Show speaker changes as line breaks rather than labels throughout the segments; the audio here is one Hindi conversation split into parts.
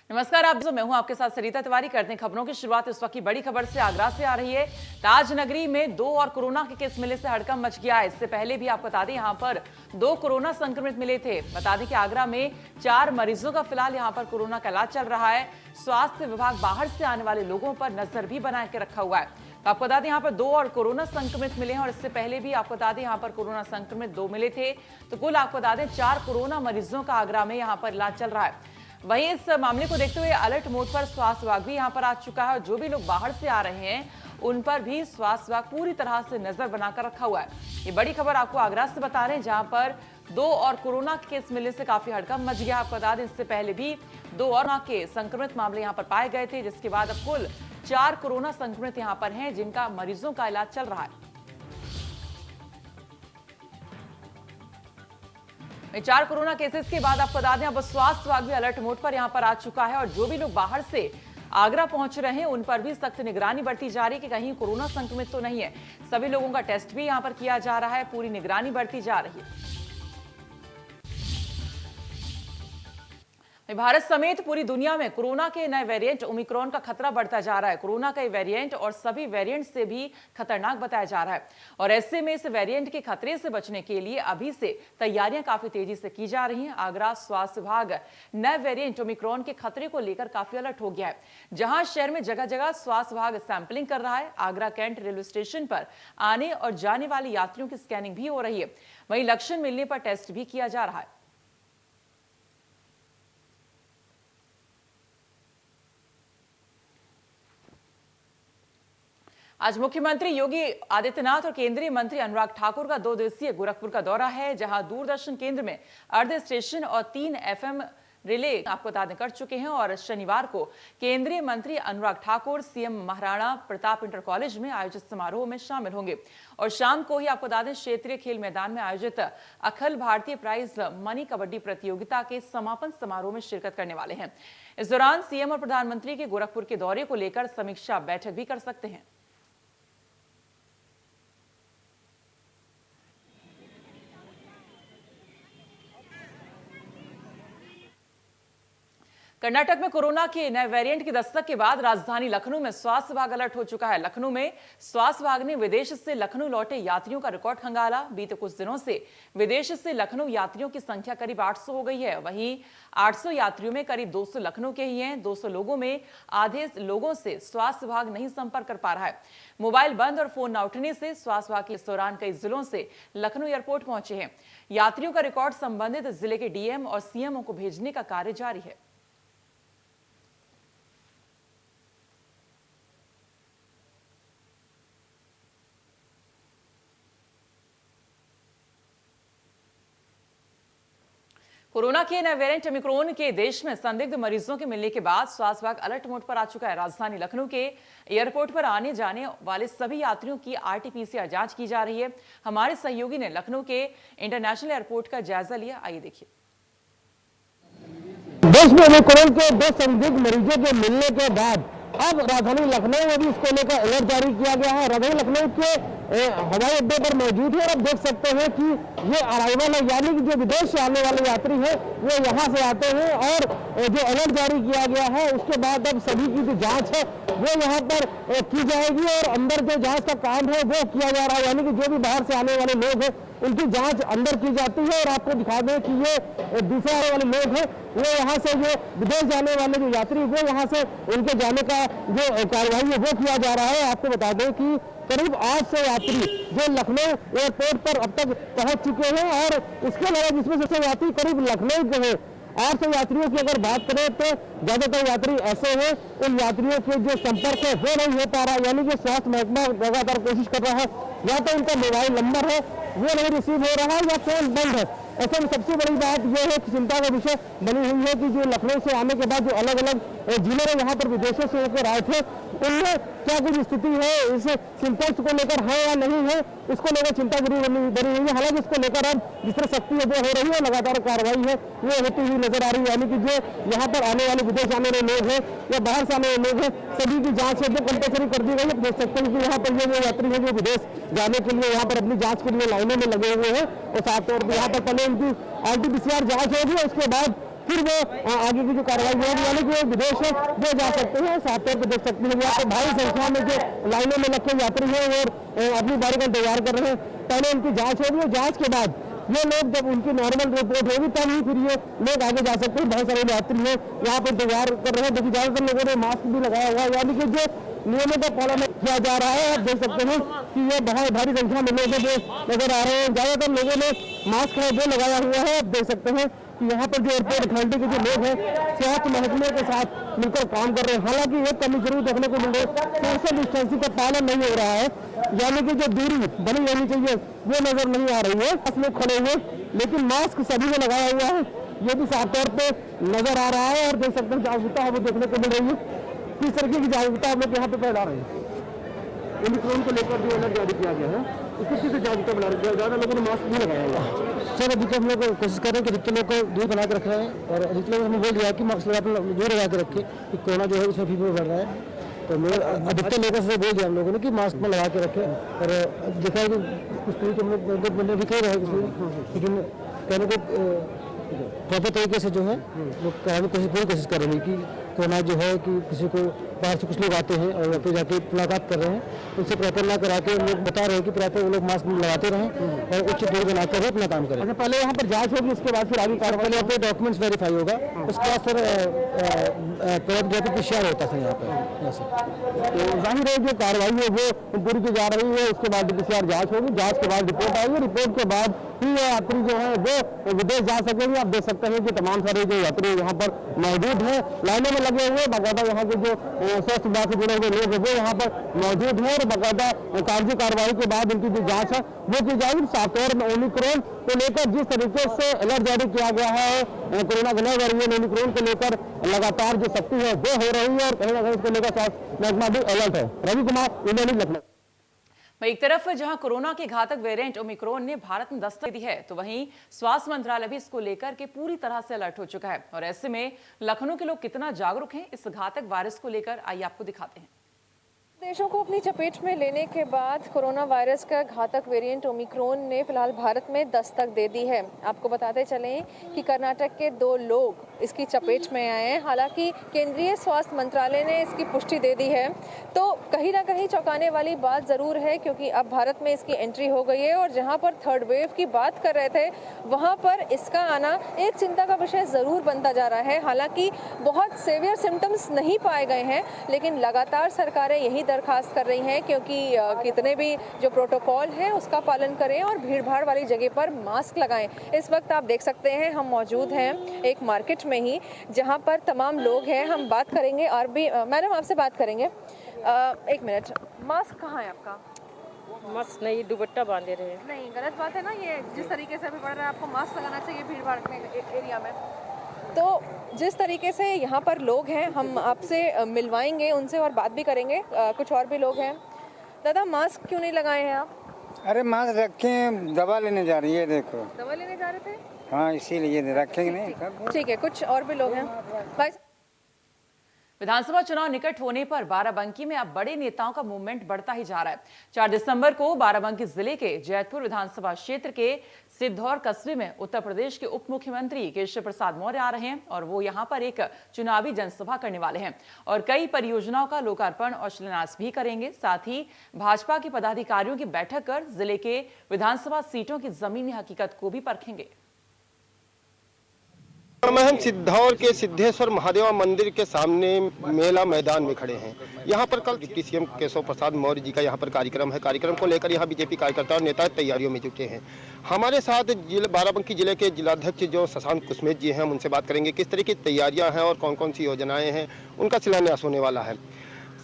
नमस्कार, मैं हूं आपके साथ सरिता तिवारी। करते हैं खबरों की शुरुआत इस वक्त की बड़ी खबर से। आगरा से आ रही है। ताज नगरी में 2 और कोरोना के केस मिलने से हड़कंप मच गया है। इससे पहले भी आपको बता दें यहां पर 2 कोरोना संक्रमित मिले थे। बता दें कि आगरा में 4 मरीजों का फिलहाल यहां पर कोरोना का इलाज चल रहा है। स्वास्थ्य विभाग बाहर से आने वाले लोगों पर नजर भी बना के रखा हुआ है। तो आपको बता दें यहाँ पर 2 और कोरोना संक्रमित मिले हैं और इससे पहले भी आपको बता दें यहाँ पर कोरोना संक्रमित 2 मिले थे। तो कुल आपको बता दें 4 कोरोना मरीजों का आगरा में यहाँ पर इलाज चल रहा है। वहीं इस मामले को देखते हुए अलर्ट मोड पर स्वास्थ्य विभाग भी यहां पर आ चुका है और जो भी लोग बाहर से आ रहे हैं उन पर भी स्वास्थ्य विभाग पूरी तरह से नजर बनाकर रखा हुआ है। ये बड़ी खबर आपको आगरा से बता रहे हैं, जहां पर 2 और कोरोना के केस मिलने से काफी हड़कंप मच गया। आपको बता दें इससे पहले भी 2 और के संक्रमित मामले यहां पर पाए गए थे, जिसके बाद अब कुल 4 कोरोना संक्रमित यहां पर हैं, जिनका मरीजों का इलाज चल रहा है। 4 कोरोना केसेस के बाद आपको बता दें अब स्वास्थ्य विभाग भी अलर्ट मोड पर यहां पर आ चुका है और जो भी लोग बाहर से आगरा पहुंच रहे हैं उन पर भी सख्त निगरानी बरती जा रही है कि कहीं कोरोना संक्रमित तो नहीं है। सभी लोगों का टेस्ट भी यहां पर किया जा रहा है, पूरी निगरानी बरती जा रही है। भारत समेत पूरी दुनिया में कोरोना के नए वेरिएंट ओमिक्रॉन का खतरा बढ़ता जा रहा है। कोरोना का ये वेरिएंट और सभी वेरिएंट से भी खतरनाक बताया जा रहा है और ऐसे में इस वेरिएंट के खतरे से बचने के लिए अभी से तैयारियां काफी तेजी से की जा रही हैं। आगरा स्वास्थ्य विभाग नए वेरिएंट ओमिक्रॉन के खतरे को लेकर काफी अलर्ट हो गया है, जहां शहर में जगह जगह स्वास्थ्य विभाग सैंपलिंग कर रहा है। आगरा कैंट रेलवे स्टेशन पर आने और जाने वाले यात्रियों की स्कैनिंग भी हो रही है। वहीं लक्षण मिलने पर टेस्ट भी किया जा रहा है। आज मुख्यमंत्री योगी आदित्यनाथ और केंद्रीय मंत्री अनुराग ठाकुर का 2 दिवसीय गोरखपुर का दौरा है, जहां दूरदर्शन केंद्र में अर्ध स्टेशन और 3 FM रिले आपको बता दें कर चुके हैं और शनिवार को केंद्रीय मंत्री Anurag Thakur CM Maharana Pratap inter college में आयोजित समारोह में शामिल होंगे और शाम को ही आपको बता दें क्षेत्रीय खेल मैदान में आयोजित अखिल भारतीय प्राइज मनी कबड्डी प्रतियोगिता के समापन समारोह में शिरकत करने वाले हैं। इस दौरान सीएम और प्रधानमंत्री के गोरखपुर के दौरे को लेकर समीक्षा बैठक भी कर सकते हैं। कर्नाटक में कोरोना के नए वेरिएंट की दस्तक के बाद राजधानी लखनऊ में स्वास्थ्य विभाग अलर्ट हो चुका है। लखनऊ में स्वास्थ्य विभाग ने विदेश से लखनऊ लौटे यात्रियों का रिकॉर्ड खंगाला। बीते कुछ दिनों से विदेश से लखनऊ यात्रियों की संख्या करीब 800 हो गई है। वहीं 800 यात्रियों में करीब 200 लखनऊ के ही हैं। 200 लोगों में आधे लोगों से स्वास्थ्य विभाग नहीं संपर्क कर पा रहा है। मोबाइल बंद और फोन न उठने से स्वास्थ्य विभाग इस दौरान कई जिलों से लखनऊ एयरपोर्ट पहुंचे हैं। यात्रियों का रिकॉर्ड संबंधित जिले के डीएम और सीएमओ को भेजने का कार्य जारी है। कोरोना के नए वेरिएंट ओमिक्रॉन के देश में संदिग्ध मरीजों के मिलने के बाद स्वास्थ्य विभाग अलर्ट मोड पर आ चुका है। राजधानी लखनऊ के एयरपोर्ट पर आने जाने वाले सभी यात्रियों की RT-PCR जांच की जा रही है। हमारे सहयोगी ने लखनऊ के इंटरनेशनल एयरपोर्ट का जायजा लिया, आइए देखिए।
देश में ओमिक्रॉन के 2 संदिग्ध मरीजों के मिलने के बाद अब राजधानी लखनऊ में भी इसको लेकर अलर्ट जारी किया गया है। राजधानी लखनऊ के हवाई अड्डे पर मौजूद है और आप देख सकते हैं कि ये अराइवल है, यानी कि जो विदेश से आने वाले यात्री हैं वो यहाँ से आते हैं और जो अलर्ट जारी किया गया है उसके बाद अब सभी की जो जांच है वो यहाँ पर की जाएगी और अंदर जो जांच का काम है वो किया जा रहा है, यानी कि जो भी बाहर से आने वाले लोग हैं उनकी जांच अंदर की जाती है। और आपको दिखा दें कि ये दूसरे आने वाले लोग हैं वो यहाँ से जो विदेश जाने वाले जो यात्री वो यहाँ से उनके जाने का जो कार्रवाई है वो किया जा रहा है। आपको बता दें कि करीब 800 यात्री जो लखनऊ एयरपोर्ट पर अब तक पहुंच चुके हैं और इसके अलावा जिसमें से यात्री करीब लखनऊ के हैं 800 यात्रियों की अगर बात करें तो ज्यादातर यात्री ऐसे हैं उन यात्रियों के जो संपर्क है वो नहीं हो पा रहा, यानी कि स्वास्थ्य महकमा लगातार कोशिश कर रहा है, या तो उनका मोबाइल नंबर है वो नहीं रिसीव हो रहा है या फोन बंद है। ऐसे में सबसे बड़ी बात यह है कि चिंता का विषय बनी हुई है कि जो लखनऊ से आने के बाद जो अलग अलग जिले में यहाँ पर विदेशों से होकर आए थे उनमें क्या कुछ स्थिति है, इस सिम्टम्स को लेकर है या नहीं है, इसको लेकर चिंता जरूर बनी हुई है। हालांकि इसको लेकर अब जिस तरह सख्ती वो हो रही है, लगातार कार्रवाई है वो होती हुई नजर आ रही है, यानी कि जो यहाँ पर आने वाले विदेश आने वाले लोग हैं या बाहर से आने वाले लोग हैं सभी की जांच है वो कंपलसरी कर दी गई है। देख सकते हैं कि यहाँ पर ये यात्री है जो विदेश जाने के लिए यहाँ पर अपनी जांच के लिए लाइनों में लगे हुए हैं और साथ तौर पर यहाँ पर पहले उनकी RT-PCR जांच होगी, उसके बाद फिर वो आगे की जो कार्रवाई होगी, यानी कि विदेश वो जा सकते हैं। साफ तौर पर देख सकते हैं यहाँ पे भारी संख्या में जो लाइनों में लगे यात्री हैं और अपनी बारी का इंतजार कर रहे हैं। पहले उनकी जांच होगी और जांच के बाद ये लोग जब उनकी नॉर्मल रिपोर्ट होगी तब ही फिर ये लोग आगे जा सकते हैं। बहुत सारे यात्री हैं यहाँ पर इंतजार कर रहे हैं। देखिए ज्यादातर लोगों ने मास्क भी लगाया हुआ है, यानी कि जो नियमों का पालन किया जा रहा है। आप देख सकते हैं कि ये बहुत भारी संख्या में लोग नजर आ रहे हैं। ज्यादातर लोगों ने मास्क है वो लगाया हुआ है। आप देख सकते हैं कि यहाँ पर जो एयरपोर्ट अथॉरिटी के जो लोग हैं स्वास्थ्य महकमे के साथ मिलकर काम कर रहे हैं। हालांकि एक कमी जरूर देखने को मिल रही है, सोशल डिस्टेंसिंग का पालन नहीं हो रहा है, यानी कि जो दूरी बनी रहनी चाहिए वो नजर नहीं आ रही है। 10 लोग खड़े हुए लेकिन मास्क सभी ने लगाया हुआ है, ये भी साफ तौर पे नजर आ रहा है। और देख सकते हैं जागरूकता हमें देखने को मिल रही है। किस तरीके की जागरूकता हम लोग यहाँ पे फैला रहे हैं। ओमिक्रॉन को लेकर जो अलर्ट जारी किया गया है, उसको किस जागरूकता बना रहे हैं? ज्यादा लोगों ने मास्क नहीं लगाया हुआ। सर अभी हम लोग कोशिश कर रहे हैं कि अधिकतर लोग को दूर बना के रखना है और अधिकतर लोग हमें बोल दिया कि मास्क दूर लगा के रखे कि कोरोना जो है उसमें फीवर बढ़ रहा है। तो मैं अधिकतर लोगों से बोल दिया हम लोगों ने कि मास्क में लगा के रखें। और देखा है कि कुछ तरीके हम लोग बंदे भी कह रहे हैं, लेकिन कहने को प्रॉपर तरीके से जो है वो कराने की पूरी कोशिश कर रहे हैं कि कोरोना जो है कि किसी को बाहर से कुछ लोग आते हैं और वहाँ पे जाके मुलाकात कर रहे हैं, उनसे प्रॉपर ना करा के लोग बता रहे हैं कि प्रॉपर वो लोग मास्क लगाते रहें और उचित दूरी बनाकर अपना काम करें। अच्छा, पहले यहाँ पर जांच होगी, उसके बाद फिर आगे कार्रवाई, यहाँ पे डॉक्यूमेंट्स वेरीफाई होगा, उसके बाद फिर PCR होता है यहाँ पर। तो जाहिर है जो कार्रवाई है वो पूरी की जा रही है। उसके बाद PCR जाँच होगी, जाँच के बाद रिपोर्ट आएगी, रिपोर्ट के बाद ही यात्री जो है वो विदेश जा सकेंगे। आप देख सकते हैं कि तमाम सारे जो यात्री यहाँ पर मौजूद हैं, लाइनों में लगे हुए, बाकायदा यहाँ के जो स्वास्थ्य विभाग से जुड़े हुए लोग हैं वो यहाँ पर मौजूद हैं और बाकायदा कागजी कार्रवाई के बाद उनकी जो जांच है वो की जाएगी। साफ तौर में ओमिक्रॉन को लेकर जिस तरीके से अलर्ट जारी किया गया है, कोरोना के नए वेरिएंट ओमिक्रॉन को लेकर लगातार जो सख्ती है वो हो रही है और कहीं ना कहीं इसको लेकर स्वास्थ्य महकमा भी अलर्ट है। Ravi Kumar, India news, Lucknow.
एक तरफ जहां कोरोना के घातक वेरिएंट ओमिक्रॉन ने भारत में दस्तक दी है, तो वहीं स्वास्थ्य मंत्रालय भी इसको लेकर के पूरी तरह से अलर्ट हो चुका है। और ऐसे में लखनऊ के लोग कितना जागरूक हैं इस घातक वायरस को लेकर, आइए आपको दिखाते हैं।
देशों को अपनी चपेट में लेने के बाद कोरोना वायरस का घातक वेरिएंट ओमिक्रॉन ने फिलहाल भारत में दस्तक दे दी है। आपको बताते चलें कि कर्नाटक के 2 लोग इसकी चपेट में आए हैं। हालांकि केंद्रीय स्वास्थ्य मंत्रालय ने इसकी पुष्टि दे दी है, तो कहीं ना कहीं चौंकाने वाली बात ज़रूर है, क्योंकि अब भारत में इसकी एंट्री हो गई है। और जहां पर थर्ड वेव की बात कर रहे थे वहां पर इसका आना एक चिंता का विषय ज़रूर बनता जा रहा है। हालांकि बहुत सीवियर सिम्टम्स नहीं पाए गए हैं, लेकिन लगातार सरकारें यही दरखास्त कर रही हैं क्योंकि कितने भी जो प्रोटोकॉल है उसका पालन करें और भीड़ भाड़ वाली जगह पर मास्क लगाएं। इस वक्त आप देख सकते हैं हम मौजूद हैं एक मार्केट में ही, जहां पर तमाम लोग हैं। हम बात करेंगे और भी मैडम आपसे बात करेंगे। एक मिनट, मास्क कहाँ है आपका?
मास्क नहीं, दुपट्टा बांधे रहे।
नहीं, गलत बात है ना ये, जिस तरीके से अभी बढ़ रहा है आपको मास्क लगाना चाहिए भीड़ भाड़ में एरिया में। तो जिस तरीके से यहाँ पर लोग हैं, हम आपसे मिलवाएंगे उनसे और बात भी करेंगे। कुछ और भी लोग हैं। दादा, मास्क क्यों नहीं लगाए हैं आप?
अरे मास्क रखे, दवा लेने जा रही है। देखो,
दवा लेने जा रहे थे?
हाँ, इसीलिए रखेंगे नहीं।
ठीक है, कुछ और भी लोग हैं। भाई,
विधानसभा चुनाव निकट होने पर बाराबंकी में अब बड़े नेताओं का मूवमेंट बढ़ता ही जा रहा है। 4 दिसंबर को बाराबंकी जिले के जैतपुर विधानसभा क्षेत्र के सिद्धौर कस्बे में उत्तर प्रदेश के उप मुख्यमंत्री केशव प्रसाद मौर्य आ रहे हैं और वो यहां पर एक चुनावी जनसभा करने वाले हैं और कई परियोजनाओं का लोकार्पण और शिलान्यास भी करेंगे। साथ ही भाजपा के पदाधिकारियों की बैठक कर जिले के विधानसभा सीटों की जमीनी हकीकत को भी परखेंगे।
हम सिद्धौर के सिद्धेश्वर महादेव मंदिर के सामने मेला मैदान में खड़े हैं। यहाँ पर कल डिप्टी सीएम केशव प्रसाद मौर्य जी का यहाँ पर कार्यक्रम है। कार्यक्रम को लेकर यहाँ बीजेपी कार्यकर्ता और नेता तैयारियों में जुटे हैं। हमारे साथ बाराबंकी जिले के जिलाध्यक्ष जो शशांक कुसमेत जी हैं, हम उनसे बात करेंगे किस तरह की तैयारियाँ हैं और कौन कौन सी योजनाएं हैं, उनका शिलान्यास होने वाला है।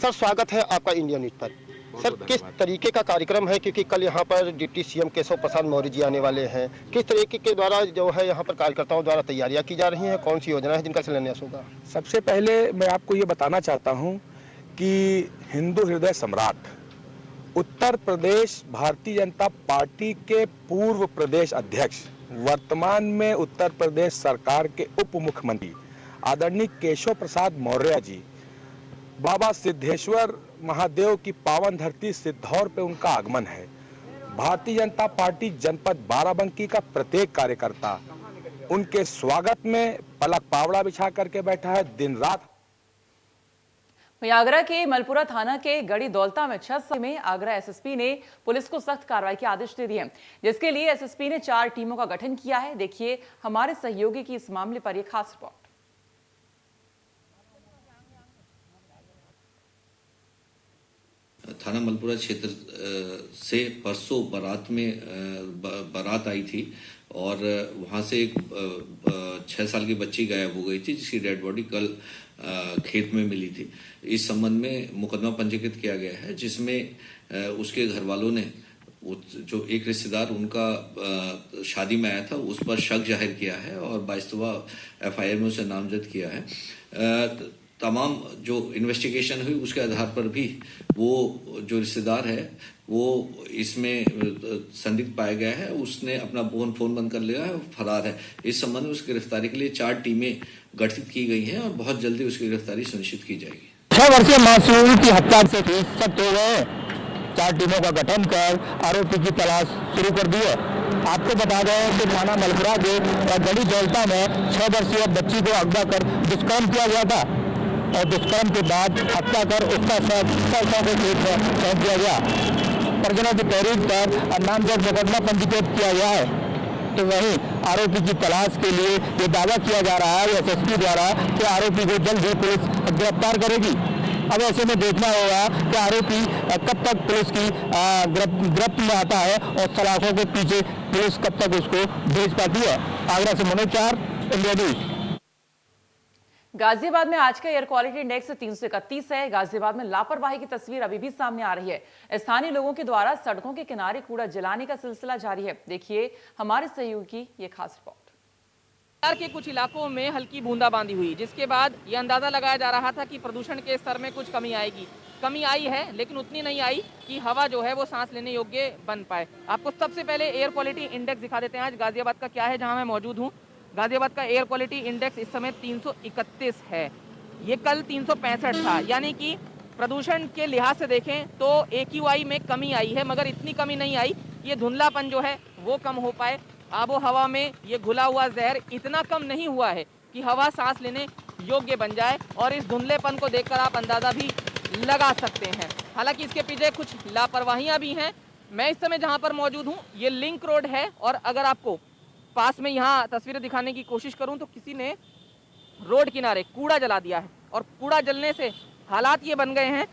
सर, स्वागत है आपका इंडिया न्यूज पर। सर, किस तरीके का कार्यक्रम है, क्योंकि कल यहाँ पर डिप्टी सीएम केशव प्रसाद मौर्य जी आने वाले हैं, किस तरीके के द्वारा जो है यहाँ पर कार्यकर्ताओं द्वारा तैयारियां की जा रही हैं, कौन सी योजना है जिनका शिलान्यास होगा?
सबसे पहले मैं आपको ये बताना चाहता हूँ कि हिंदू हृदय सम्राट उत्तर प्रदेश भारतीय जनता पार्टी के पूर्व प्रदेश अध्यक्ष, वर्तमान में उत्तर प्रदेश सरकार के उप मुख्यमंत्री आदरणीय केशव प्रसाद मौर्य जी बाबा सिद्धेश्वर महादेव की पावन धरती सिद्धौर पे उनका आगमन है। भारतीय जनता पार्टी जनपद बाराबंकी का प्रत्येक कार्यकर्ता उनके स्वागत में पलक पावड़ा बिछा करके बैठा है दिन रात।
वहीं आगरा के मलपुरा थाना के गड़ी दौलता में 6 साल में आगरा एसएसपी ने पुलिस को सख्त कार्रवाई के आदेश दे दिए हैं, जिसके लिए एसएसपी ने 4 टीमों का गठन किया है। देखिए हमारे सहयोगी की इस मामले पर यह खास रिपोर्ट।
थाना मलपुरा क्षेत्र से परसों बारात आई थी और वहां से एक 6 साल की बच्ची गायब हो गई थी, जिसकी डेड बॉडी कल खेत में मिली थी। इस संबंध में मुकदमा पंजीकृत किया गया है, जिसमें उसके घर वालों ने जो एक रिश्तेदार उनका शादी में आया था उस पर शक जाहिर किया है और 22 एफआईआर में उसे नामजद किया है। तमाम जो इन्वेस्टिगेशन हुई उसके आधार पर भी वो जो रिश्तेदार है वो इसमें संदिग्ध पाया गया है। उसने अपना फोन बंद कर लिया है, फरार है। इस संबंध में उसकी गिरफ्तारी के लिए 4 टीमें गठित की गई हैं और बहुत जल्दी उसकी गिरफ्तारी सुनिश्चित की जाएगी।
6 वर्षीय मासूम की हत्या से सख्त हो गए, 4 टीमों का गठन कर आरोपी की तलाश शुरू कर दी है। आपको बता दें कि थाना मलपुरा के गड़ी दौलता में 6 वर्षीय बच्ची को अगवा कर दुष्कर्म किया गया था और दुष्कर्म के बाद हत्या कर उसका शव को खेत में फेंक दिया गया। परिजनों की तहरीर पर नामजद मुकदमा पंजीकृत किया गया है। तो वहीं आरोपी की तलाश के लिए ये दावा किया जा रहा है एसएसपी द्वारा कि आरोपी को जल्द ही पुलिस गिरफ्तार करेगी। अब ऐसे में देखना होगा कि आरोपी कब तक पुलिस की गिरफ्त में आता है और सलाखों के पीछे पुलिस कब तक उसको भेज पाती है। आगरा से मनोज चार, इंडिया न्यूज।
गाजियाबाद में आज का एयर क्वालिटी इंडेक्स 331 है। गाजियाबाद में लापरवाही की तस्वीर अभी भी सामने आ रही है। स्थानीय लोगों के द्वारा सड़कों के किनारे कूड़ा जलाने का सिलसिला जारी है। देखिए हमारे सहयोगी की ये खास रिपोर्ट।
बिहार के कुछ इलाकों में हल्की बूंदाबांदी हुई, जिसके बाद यह अंदाजा लगाया जा रहा था कि प्रदूषण के स्तर में कुछ कमी आएगी। कमी आई है, लेकिन उतनी नहीं आई कि हवा जो है वो सांस लेने योग्य बन पाए। आपको सबसे पहले एयर क्वालिटी इंडेक्स दिखा देते हैं आज गाजियाबाद का क्या है, जहां मैं मौजूद हूं। गाजियाबाद का एयर क्वालिटी इंडेक्स इस समय 331 है। ये कल 365 था, यानी कि प्रदूषण के लिहाज से देखें तो AQI में कमी आई है, मगर इतनी कमी नहीं आई कि ये धुंधलापन जो है वो कम हो पाए। आबो हवा में ये घुला हुआ जहर इतना कम नहीं हुआ है कि हवा सांस लेने योग्य बन जाए, और इस धुंधलेपन को देखकर आप अंदाजा भी लगा सकते हैं। हालांकि इसके पीछे कुछ लापरवाहियां भी हैं। मैं इस समय जहां पर मौजूद हूं ये लिंक रोड है, और अगर आपको पास में यहाँ तस्वीरें दिखाने की कोशिश करूं तो किसी ने रोड किनारे कूड़ा जला दिया है, और कूड़ा जलने से हालात ये बन गए हैं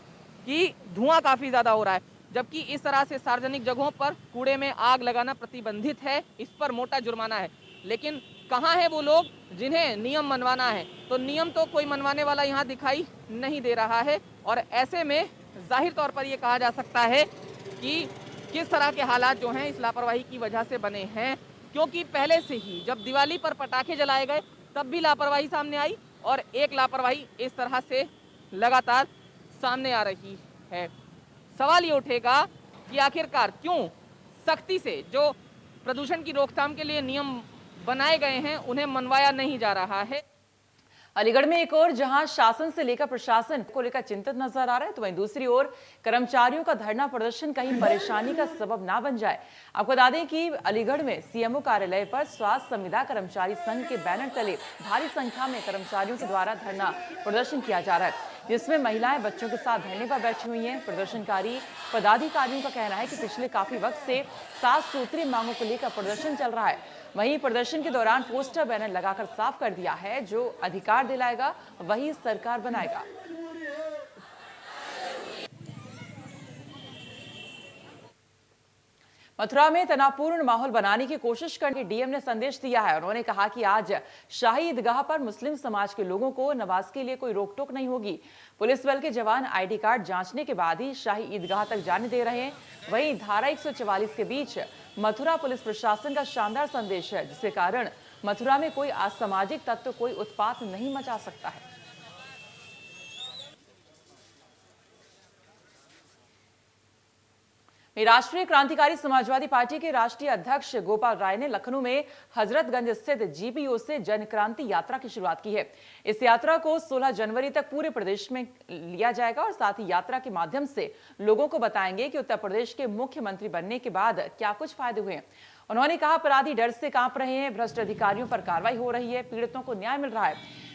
कि धुआं काफ़ी ज़्यादा हो रहा है। जबकि इस तरह से सार्वजनिक जगहों पर कूड़े में आग लगाना प्रतिबंधित है, इस पर मोटा जुर्माना है। लेकिन कहाँ है वो लोग जिन्हें नियम मनवाना है? तो नियम तो कोई मनवाने वाला यहाँ दिखाई नहीं दे रहा है, और ऐसे में जाहिर तौर पर ये कहा जा सकता है कि किस तरह के हालात जो हैं इस लापरवाही की वजह से बने हैं। क्योंकि पहले से ही जब दिवाली पर पटाखे जलाए गए तब भी लापरवाही सामने आई, और एक लापरवाही इस तरह से लगातार सामने आ रही है। सवाल ये उठेगा कि आखिरकार क्यों सख्ती से जो प्रदूषण की रोकथाम के लिए नियम बनाए गए हैं उन्हें मनवाया नहीं जा रहा है।
अलीगढ़ में एक और जहां शासन से लेकर प्रशासन को लेकर चिंतित नजर आ रहा है, तो वहीं दूसरी ओर कर्मचारियों का धरना प्रदर्शन कहीं परेशानी का सबब ना बन जाए। आपको बता दें कि अलीगढ़ में सीएमओ कार्यालय पर स्वास्थ्य संविदा कर्मचारी संघ के बैनर तले भारी संख्या में कर्मचारियों के द्वारा धरना प्रदर्शन किया जा रहा है, जिसमें महिलाएं बच्चों के साथ धरने पर बैठी हुई हैं। प्रदर्शनकारी पदाधिकारियों का कहना है कि पिछले काफी वक्त से 7 सूत्रीय मांगों को लेकर प्रदर्शन चल रहा है। वहीं प्रदर्शन के दौरान पोस्टर बैनर लगाकर साफ कर दिया है, जो अधिकार दिलाएगा वही सरकार बनाएगा। मथुरा में तनावपूर्ण माहौल बनाने की कोशिश करने डीएम ने संदेश दिया है। उन्होंने कहा कि आज शाही ईदगाह पर मुस्लिम समाज के लोगों को नमाज के लिए कोई रोक टोक नहीं होगी। पुलिस बल के जवान आईडी कार्ड जांचने के बाद ही शाही ईदगाह तक जाने दे रहे हैं। वहीं धारा 144 के बीच मथुरा पुलिस प्रशासन का शानदार संदेश है, जिसके कारण मथुरा में कोई असामाजिक तत्व कोई उत्पात नहीं मचा सकता है। राष्ट्रीय क्रांतिकारी समाजवादी पार्टी के राष्ट्रीय अध्यक्ष गोपाल राय ने लखनऊ में हजरतगंज स्थित जीपीओ से जन क्रांति यात्रा की शुरुआत की है। इस यात्रा को 16 जनवरी तक पूरे प्रदेश में लिया जाएगा, और साथ ही यात्रा के माध्यम से लोगों को बताएंगे कि उत्तर प्रदेश के मुख्यमंत्री बनने के बाद क्या कुछ फायदे हुए हैं। उन्होंने कहा अपराधी डर से कांप रहे हैं, भ्रष्ट अधिकारियों पर कार्रवाई हो रही है, पीड़ितों को न्याय मिल रहा है।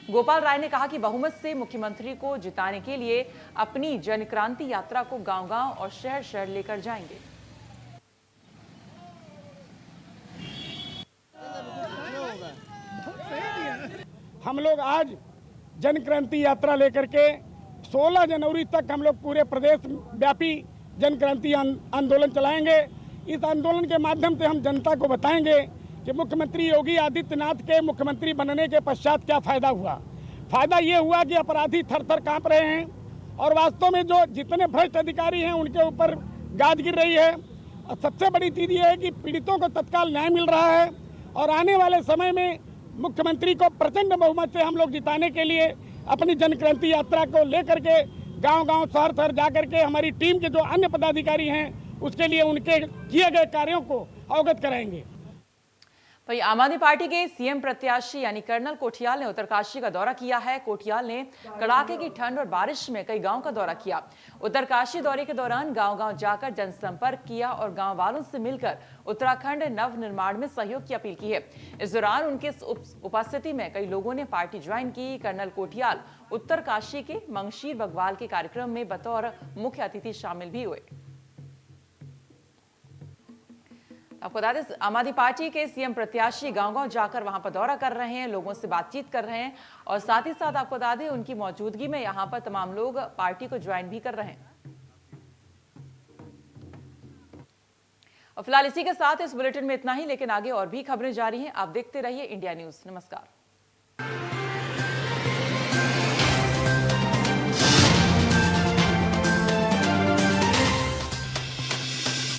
गोपाल राय ने कहा कि बहुमत से मुख्यमंत्री को जिताने के लिए अपनी जनक्रांति यात्रा को गांव-गांव और शहर-शहर लेकर जाएंगे।
हम लोग आज जनक्रांति यात्रा लेकर के 16 जनवरी तक हम लोग पूरे प्रदेश व्यापी जनक्रांति आंदोलन चलाएंगे। इस आंदोलन के माध्यम से हम जनता को बताएंगे कि मुख्यमंत्री योगी आदित्यनाथ के मुख्यमंत्री बनने के पश्चात क्या फायदा हुआ। फायदा ये हुआ कि अपराधी थर थर कांप रहे हैं और वास्तव में जो जितने भ्रष्ट अधिकारी हैं उनके ऊपर गाज गिर रही है। और सबसे बड़ी चीज़ ये है कि पीड़ितों को तत्काल न्याय मिल रहा है और आने वाले समय में मुख्यमंत्री को प्रचंड बहुमत से हम लोग जिताने के लिए अपनी जनक्रांति यात्रा को लेकर के गांव-गांव शहर-शहर जाकर के हमारी टीम के जो अन्य पदाधिकारी हैं उसके लिए उनके किए गए कार्यों को अवगत कराएंगे।
वहीं आम आदमी पार्टी के सीएम प्रत्याशी यानी कर्नल कोठियाल ने उत्तरकाशी का दौरा किया है। कोठियाल ने कड़ाके की ठंड और बारिश में कई गांव का दौरा किया। उत्तरकाशी दौरे के दौरान गांव-गांव जाकर जनसंपर्क किया और गांव वालों से मिलकर उत्तराखंड नव निर्माण में सहयोग की अपील की है। इस दौरान उनके उपस्थिति में कई लोगों ने पार्टी ज्वाइन की। कर्नल कोठियाल उत्तरकाशी के मंगशीर बगवाल के कार्यक्रम में बतौर मुख्य अतिथि शामिल भी हुए। आपको बता दें आम आदमी पार्टी के सीएम प्रत्याशी गांव-गांव जाकर वहां पर दौरा कर रहे हैं, लोगों से बातचीत कर रहे हैं और साथ ही साथ आपको बता दें उनकी मौजूदगी में यहां पर तमाम लोग पार्टी को ज्वाइन भी कर रहे हैं। और फिलहाल इसी के साथ इस बुलेटिन में इतना ही, लेकिन आगे और भी खबरें जारी हैं। आप देखते रहिए इंडिया न्यूज। नमस्कार।